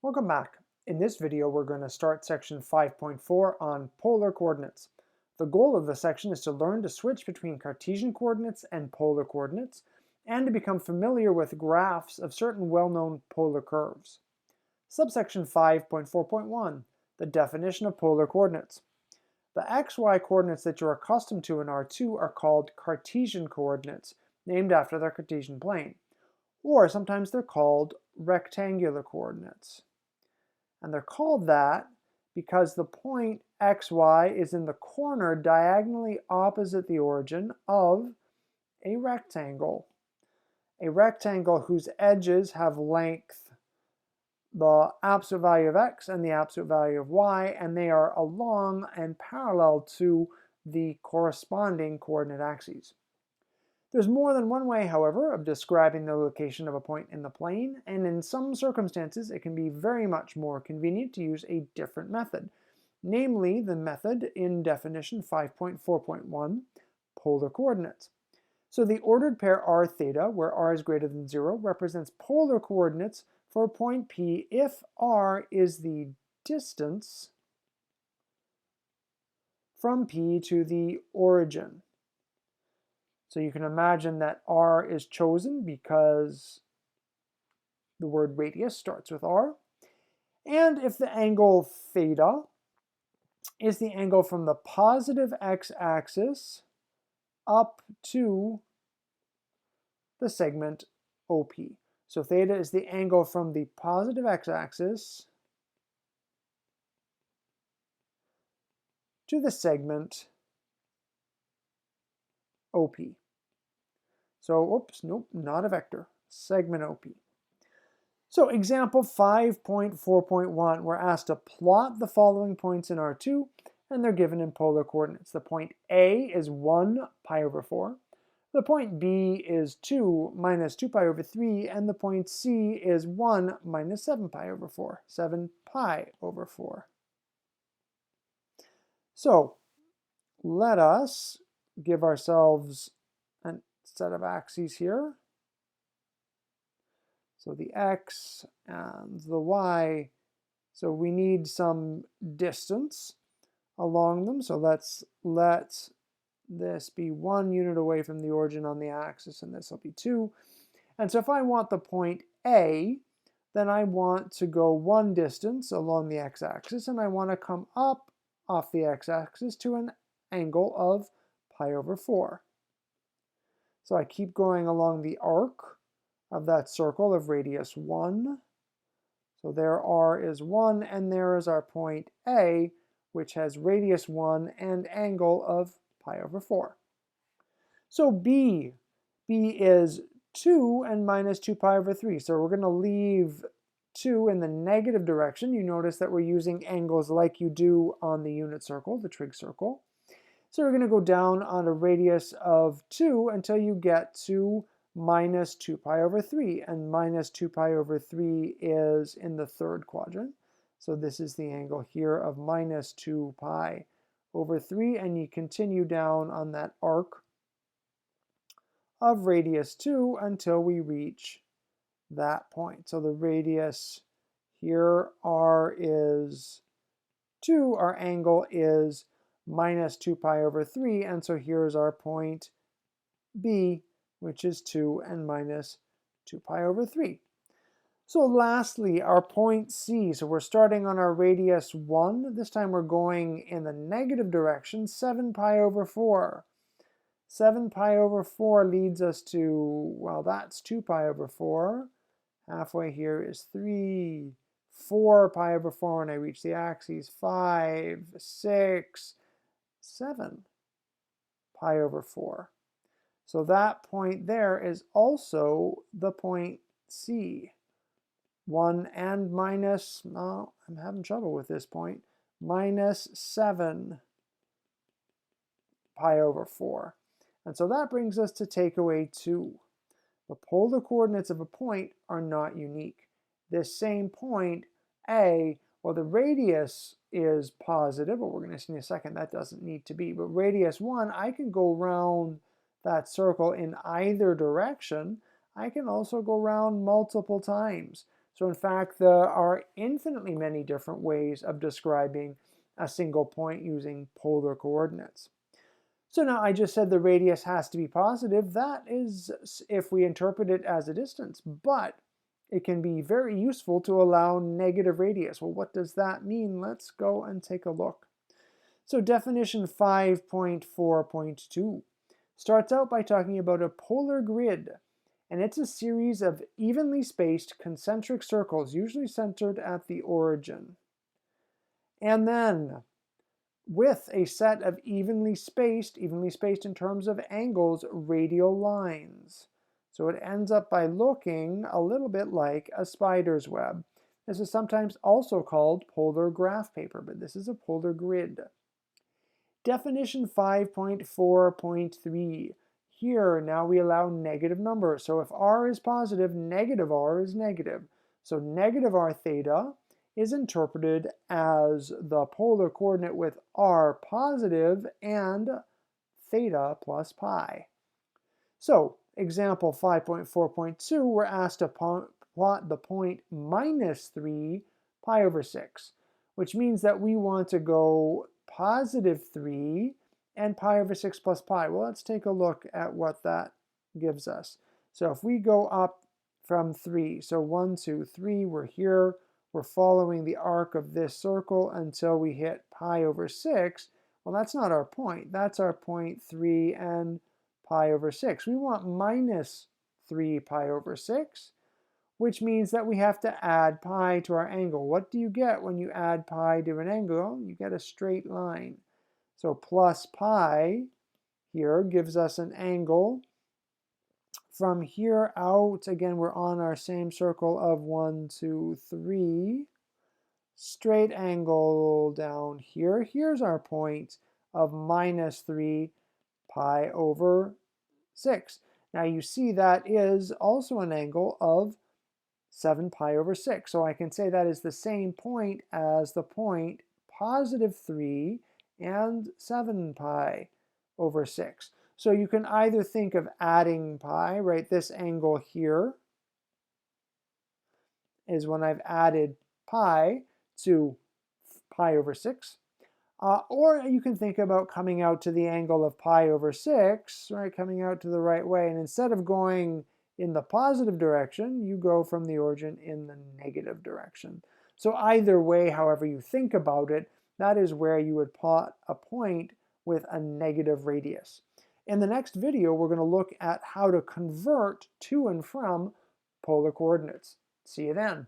Welcome back. In this video, we're going to start section 5.4 on polar coordinates. The goal of the section is to learn to switch between Cartesian coordinates and polar coordinates, and to become familiar with graphs of certain well-known polar curves. Subsection 5.4.1, the definition of polar coordinates. The xy coordinates that you're accustomed to in R2 are called Cartesian coordinates, named after their Cartesian plane, or sometimes they're called rectangular coordinates. And they're called that because the point xy is in the corner diagonally opposite the origin of a rectangle whose edges have length, the absolute value of x and the absolute value of y, and they are along and parallel to the corresponding coordinate axes. There's more than one way, however, of describing the location of a point in the plane, and in some circumstances it can be very much more convenient to use a different method, namely the method in definition 5.4.1, polar coordinates. So the ordered pair r theta, where r is greater than 0, represents polar coordinates for a point P if r is the distance from P to the origin. So you can imagine that r is chosen because the word radius starts with r. And if the angle theta is the angle from the positive x-axis up to the segment OP. So theta is the angle from the positive x-axis to the segment OP. So, oops, nope, not a vector, segment OP. So example 5.4.1, we're asked to plot the following points in R2, and they're given in polar coordinates. The point A is 1 pi over 4, the point B is 2 minus 2 pi over 3, and the point C is 1 minus 7 pi over 4, 7 pi over 4. So let us give ourselves a set of axes here. So the x and the y. So we need some distance along them. So let's let this be 1 unit away from the origin on the axis, and this will be 2. And so if I want the point A, then I want to go 1 distance along the x-axis, and I want to come up off the x-axis to an angle of pi over 4. So I keep going along the arc of that circle of radius 1. So there r is 1, and there is our point A, which has radius 1 and angle of pi over 4. So B is 2 and minus 2 pi over 3. So we're going to leave 2 in the negative direction. You notice that we're using angles like you do on the unit circle, the trig circle. So we're going to go down on a radius of 2 until you get to minus 2 pi over 3. And minus 2 pi over 3 is in the third quadrant. So this is the angle here of minus 2 pi over 3. And you continue down on that arc of radius 2 until we reach that point. So the radius here, r is 2. Our angle is minus 2 pi over 3, and so here's our point B, which is 2 and minus 2 pi over 3. So lastly, our point C. So we're starting on our radius 1. This time we're going in the negative direction, 7 pi over 4. 7 pi over 4 leads us to, well, that's 2 pi over 4. Halfway here is 3. 4 pi over 4 when I reach the axes, 5, 6, 7 pi over 4. So that point there is also the point C. 1 and minus, no, I'm having trouble with this point, minus 7 pi over 4. And so that brings us to takeaway 2. The polar coordinates of a point are not unique. This same point, A, well, the radius is positive, but we're going to see in a second that doesn't need to be. But radius 1, I can go around that circle in either direction. I can also go around multiple times. So in fact, there are infinitely many different ways of describing a single point using polar coordinates. So now I just said the radius has to be positive. That is if we interpret it as a distance, but it can be very useful to allow negative radius. Well, what does that mean? Let's go and take a look. So definition 5.4.2 starts out by talking about a polar grid, and it's a series of evenly spaced concentric circles, usually centered at the origin. And then with a set of evenly spaced in terms of angles, radial lines. So it ends up by looking a little bit like a spider's web. This is sometimes also called polar graph paper, but this is a polar grid. Definition 5.4.3. Here, now we allow negative numbers. So if r is positive, negative r is negative. So negative r theta is interpreted as the polar coordinate with r positive and theta plus pi. So example 5.4.2, we're asked to plot the point minus 3 pi over 6, which means that we want to go positive 3 and pi over 6 plus pi. Well, let's take a look at what that gives us. So if we go up from 3, so 1, 2, 3, we're here. We're following the arc of this circle until we hit pi over 6. Well, that's not our point. That's our point 3 and pi over 6. We want minus 3 pi over 6, which means that we have to add pi to our angle. What do you get when you add pi to an angle? You get a straight line. So plus pi here gives us an angle. From here out, again, we're on our same circle of 1, 2, 3. Straight angle down here. Here's our point of minus 3 pi over 6. Now you see that is also an angle of 7 pi over 6. So I can say that is the same point as the point positive 3 and 7 pi over 6. So you can either think of adding pi, right? This angle here is when I've added pi to pi over 6. Or you can think about coming out to the angle of pi over 6, right? Coming out to the right way. And instead of going in the positive direction, you go from the origin in the negative direction. So either way, however you think about it, that is where you would plot a point with a negative radius. In the next video, we're going to look at how to convert to and from polar coordinates. See you then.